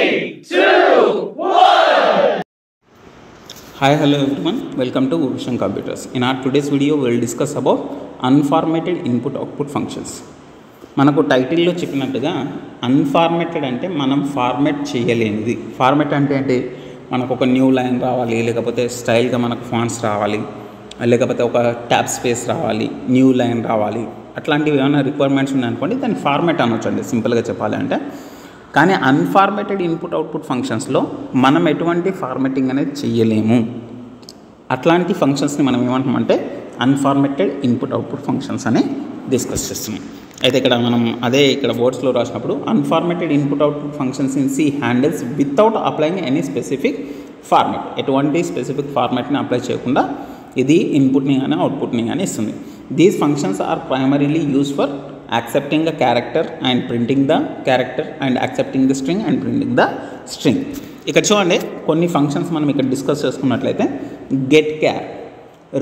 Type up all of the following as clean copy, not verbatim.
3, 2, 1. Hi, hello everyone. Welcome to Vision Computers. In our today's video, we will discuss about unformatted input-output functions. మనకు టైటిల్లో చెప్పినట్టుగా unformatted అంటే మనం format చేయలేనిది. Format అంటే ఏంటి? మనకు ఒక న్యూ లైన్ రావాలి, లేకపోతే స్టైల్గా మనకు ఫాంట్స్ రావాలి, లేకపోతే ఒక ట్యాబ్ స్పేస్ రావాలి, న్యూ లైన్ రావాలి, అట్లాంటివి ఏమైనా రిక్వైర్మెంట్స్ ఉన్నాయనుకోండి దాన్ని ఫార్మేట్ అనొచ్చండి సింపుల్గా చెప్పాలి అంటే. కానీ అన్ఫార్మేటెడ్ ఇన్పుట్ అవుట్పుట్ ఫంక్షన్స్లో మనం ఎటువంటి ఫార్మేటింగ్ అనేది చేయలేము. అట్లాంటి ఫంక్షన్స్ని మనం ఏమంటామంటే అన్ఫార్మేటెడ్ ఇన్పుట్ అవుట్పుట్ ఫంక్షన్స్ అని డిస్కస్ చేస్తున్నాం. అయితే ఇక్కడ మనం అదే ఇక్కడ వర్డ్స్లో రాసినప్పుడు unformatted input output functions in C handles without applying any specific format. ఎటువంటి స్పెసిఫిక్ ఫార్మేట్ని అప్లై చేయకుండా ఇది ఇన్పుట్ని కానీ అవుట్పుట్ని కానీ ఇస్తుంది. These functions are primarily use for accepting a character and printing the character and accepting the string and printing the string. ఇక్కడ చూడండి కొన్ని ఫంక్షన్స్ మనం ఇక్కడ డిస్కస్ చేసుకున్నట్లయితే get char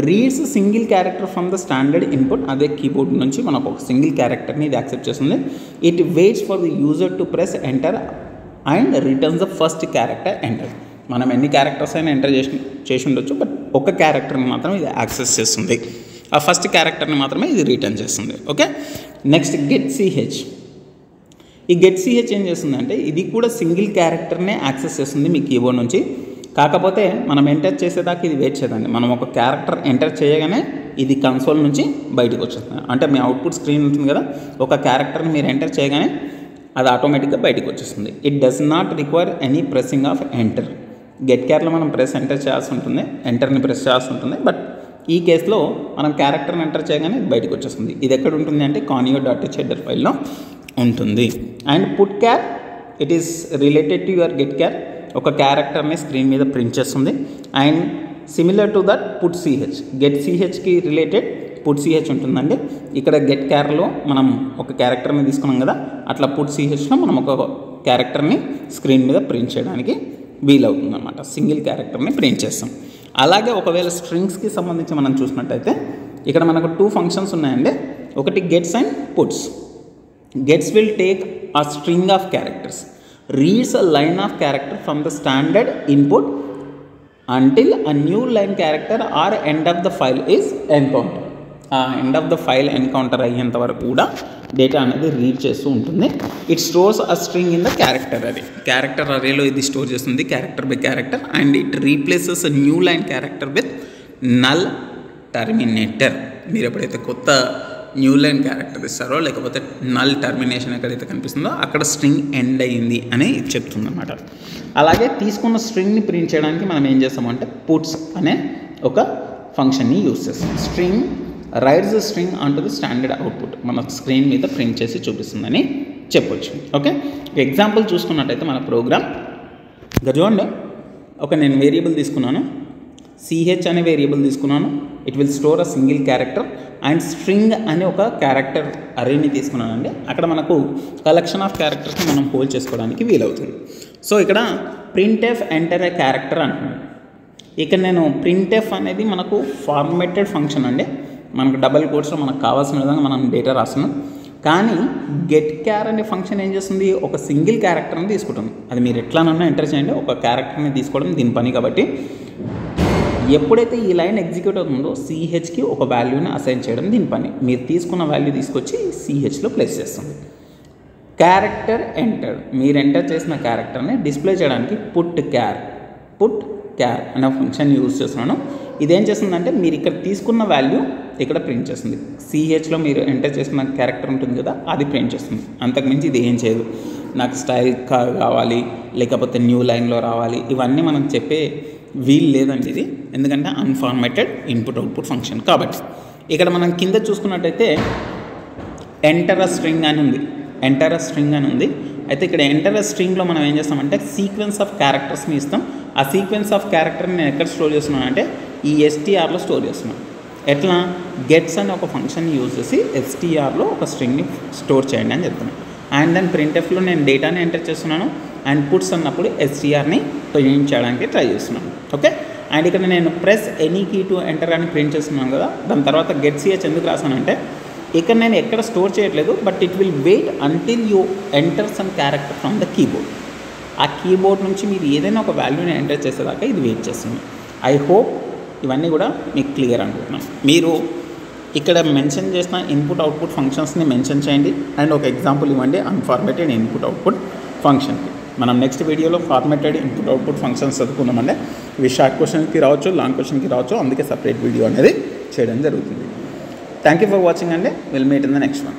reads single character from the standard input. అదే keyboard నుంచి మనకు ఒక సింగిల్ క్యారెక్టర్ని ఇది యాక్సెప్ట్ చేస్తుంది. It waits for the user to press enter and returns the first character enter. మనం ఎన్ని క్యారెక్టర్స్ అయినా ఎంటర్ చేసి ఉండొచ్చు, బట్ ఒక క్యారెక్టర్ని మాత్రం ఇది యాక్సెస్ చేస్తుంది. ఆ ఫస్ట్ క్యారెక్టర్ని మాత్రమే ఇది రిటర్న్ చేస్తుంది. Okay, next get CH. ఈ గెట్ సిహెచ్ ఏం చేస్తుందంటే ఇది కూడా సింగిల్ క్యారెక్టర్నే యాక్సెస్ చేస్తుంది మీ కీబోర్డ్ నుంచి. కాకపోతే మనం ఎంటర్ చేసేదాకా ఇది వెయిట్ చేయదండి. మనం ఒక క్యారెక్టర్ ఎంటర్ చేయగానే ఇది కన్సోల్ నుంచి బయటకు వచ్చేస్తుంది. అంటే మీ అవుట్పుట్ స్క్రీన్ ఉంటుంది కదా, ఒక క్యారెక్టర్ని మీరు ఎంటర్ చేయగానే అది ఆటోమేటిక్గా బయటకు వచ్చేస్తుంది. It does not require any pressing of enter. Get క్యార్లో మనం ఎంటర్ చేయాల్సి ఉంటుంది, ఎంటర్ని ప్రెస్ చేయాల్సి ఉంటుంది. బట్ ఈ కేసులో మనం క్యారెక్టర్ని ఎంటర్ చేయగానే బయటకు వచ్చేస్తుంది. ఇది ఎక్కడ ఉంటుంది అంటే conio.h హెడర్ ఫైల్లో ఉంటుంది. And put char it is related to your get char. ఒక క్యారెక్టర్ని స్క్రీన్ మీద ప్రింట్ చేస్తుంది. And similar to that put CH, get సిహెచ్కి రిలేటెడ్ పుట్ సిహెచ్ ఉంటుందండి. ఇక్కడ గెట్ క్యార్లో మనం ఒక క్యారెక్టర్ని తీసుకున్నాం కదా, అట్లా పుట్ సిహెచ్లో మనం ఒక క్యారెక్టర్ని స్క్రీన్ మీద ప్రింట్ చేయడానికి వీలవుతుంది అనమాట. సింగిల్ క్యారెక్టర్ని ప్రింట్ చేస్తాం. అలాగే ఒకవేళ స్ట్రింగ్స్కి సంబంధించి మనం చూసినట్టయితే ఇక్కడ మనకు 2 ఫంక్షన్స్ ఉన్నాయండి. ఒకటి gets and puts. Gets will take a string of characters, reads a line of character from the standard input until a new line character or end of the file is encounter. ఆ end of the file encounter అయ్యేంత వరకు కూడా data అనేది read చేస్తూ ఉంటుంది. It stores a string in the character array. Character అరేలో ఇది store చేస్తుంది character by character. And it replaces a new line character with null terminator. మీరు ఎప్పుడైతే కొత్త న్యూ లైన్ క్యారెక్టర్ ఇస్తారో, లేకపోతే నల్ టర్మినేషన్ ఎక్కడైతే కనిపిస్తుందో అక్కడ స్ట్రింగ్ ఎండ్ అయ్యింది అని చెప్తుంది అన్నమాట. అలాగే తీసుకున్న స్ట్రింగ్ని ప్రింట్ చేయడానికి మనం ఏం చేస్తామంటే పుట్స్ అనే ఒక ఫంక్షన్ని యూజ్ చేస్తాం. String rights the string on to the standard output, మన స్క్రీన్ మీద ప్రింట్ చేసి చూపిస్తుందని చెప్పొచ్చు. ఓకే, ఎగ్జాంపుల్ చూసుకున్నట్టయితే మన ప్రోగ్రామ్ చూడండి. నేను వేరియబుల్ తీసుకున్నాను, సిహెచ్ అనే వేరియబుల్ తీసుకున్నాను. It will store a single character. And string అనే ఒక క్యారెక్టర్ అరేని తీసుకున్నానండి. అక్కడ మనకు కలెక్షన్ ఆఫ్ క్యారెక్టర్స్ని మనం హోల్డ్ చేసుకోవడానికి వీలవుతుంది. సో ఇక్కడ ప్రింట్ఎఫ్ ఎంటర్ ఏ క్యారెక్టర్ అంటున్నాను. ఇక్కడ నేను ప్రింట్ఎఫ్ అనేది మనకు ఫార్మేటెడ్ ఫంక్షన్ అండి. మనకు డబల్ కోట్స్లో మనకు కావాల్సిన విధంగా మనం డేటా రాస్తున్నాం. కానీ గెట్ క్యార్ అనే ఫంక్షన్ ఏం చేస్తుంది, ఒక సింగిల్ క్యారెక్టర్ని తీసుకుంటుంది. అది మీరు ఎట్లానన్నా ఎంటర్ చేయండి, ఒక క్యారెక్టర్ని తీసుకోవడం దీని పని. కాబట్టి ఎప్పుడైతే ఈ లైన్ ఎగ్జిక్యూట్ అవుతుందో సిహెచ్కి ఒక వాల్యూని అసైన్ చేయడం దీని పని. మీరు తీసుకున్న వాల్యూ తీసుకొచ్చి సిహెచ్లో ప్లేస్ చేస్తుంది. క్యారెక్టర్ ఎంటర్, మీరు ఎంటర్ చేసిన క్యారెక్టర్ని డిస్ప్లే చేయడానికి పుట్ క్యార్ అనే ఫంక్షన్ యూజ్ చేస్తున్నాను. ఇదేం చేస్తుందంటే మీరు ఇక్కడ తీసుకున్న వాల్యూ ఇక్కడ ప్రింట్ చేస్తుంది. సిహెచ్లో మీరు ఎంటర్ చేసిన క్యారెక్టర్ ఉంటుంది కదా, అది ప్రింట్ చేస్తుంది. అంతకుమించి ఇది ఏం చేయదు. నాకు స్టైల్ కావాలి, లేకపోతే న్యూ లైన్లో రావాలి, ఇవన్నీ మనం చెప్పే వీలు లేదండి ఇది. ఎందుకంటే అన్ఫార్మేటెడ్ ఇన్పుట్ అవుట్పుట్ ఫంక్షన్ కాబట్టి. ఇక్కడ మనం కింద చూసుకున్నట్టయితే ఎంటర్ అ స్ట్రింగ్ అని ఉంది. అయితే ఇక్కడ ఎంటర్ అ స్ట్రింగ్లో మనం ఏం చేస్తామంటే సీక్వెన్స్ ఆఫ్ క్యారెక్టర్స్ని ఇస్తాం. ఆ సీక్వెన్స్ ఆఫ్ క్యారెక్టర్ని నేను ఎక్కడ స్టోర్ చేస్తున్నాను అంటే ఈ ఎస్టీఆర్లో స్టోర్ చేస్తున్నాను. ఎట్లా, గెట్స్ అనే ఒక ఫంక్షన్ యూజ్ చేసి ఎస్టీఆర్లో ఒక స్ట్రింగ్ని స్టోర్ చేయండి అని చెప్తున్నాను. అండ్ దెన్ ప్రింట్ఎఫ్లో నేను డేటాని ఎంటర్ చేస్తున్నాను. అండ్ పుట్స్ అన్నప్పుడు ఎస్టీఆర్ని ప్రింట్ చేయడానికి ట్రై చేస్తున్నాను. ఓకే, అండ్ ఇక్కడ నేను press any key to enter అని ప్రింట్ చేస్తున్నాను కదా. దాని తర్వాత గెట్ సిహెచ్ ఎందుకు రాసానంటే ఇక్కడ నేను ఎక్కడ స్టోర్ చేయట్లేదు, but it will wait until you enter some character from the keyboard. ఆ కీబోర్డ్ నుంచి మీరు ఏదైనా ఒక వాల్యూని ఎంటర్ చేసేదాకా ఇది వెయిట్ చేస్తుంది. ఐ హోప్ ఇవన్నీ కూడా మీకు క్లియర్ అనుకుంటున్నాం. మీరు ఇక్కడ మెన్షన్ చేసిన ఇన్పుట్ అవుట్పుట్ ఫంక్షన్స్ని మెన్షన్ చేయండి అండ్ ఒక ఎగ్జాంపుల్ ఇవ్వండి అన్ఫార్మేటెడ్ ఇన్పుట్ అవుట్పుట్ ఫంక్షన్కి. మనం నెక్స్ట్ వీడియోలో ఫార్మేటెడ్ ఇన్పుట్ అవుట్పుట్ ఫంక్షన్స్ చదువుకున్నామంటే ఇవి షార్ట్ క్వశ్చన్కి రావచ్చు, లాంగ్ క్వశ్చన్కి రావచ్చు, అందుకే సపరేట్ వీడియో అనేది చేయడం జరుగుతుంది. థ్యాంక్ యూ ఫర్ వాచింగ్ అండి. Will meet in the next one.